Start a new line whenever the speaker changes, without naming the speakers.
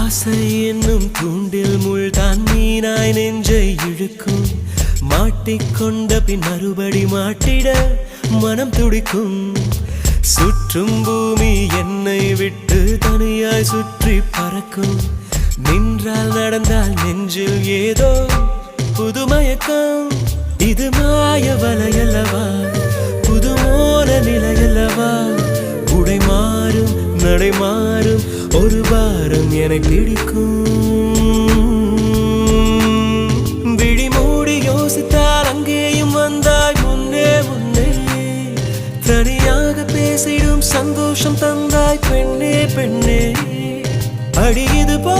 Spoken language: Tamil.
ஆசை என்னும் தூண்டில் முள்தான் மீனாய் நெஞ்சை இழுக்கும். மாட்டிக்கொண்ட பின் மறுபடி மாட்டிட மனம் துடிக்கும். சுற்றும் பூமி என்னை விட்டு தனியாய் சுற்றி பறக்கும். நின்றால் நடந்தால் நெஞ்சில் ஏதோ புதுமயக்கம். இது மாய வலையல்லவா, புதுமோன நிலையல்லவா. உடை மாறும் நடை மாறும் ஒரு வாரம் என்னை பிடிக்கும். விழி மூடி யோசித்தால் அங்கேயும் வந்தாய் முன்னே முன்னே. தனியாக பேசிடும் சந்தோஷம் தந்தாய் பெண்ணே பெண்ணே. அடி இது போ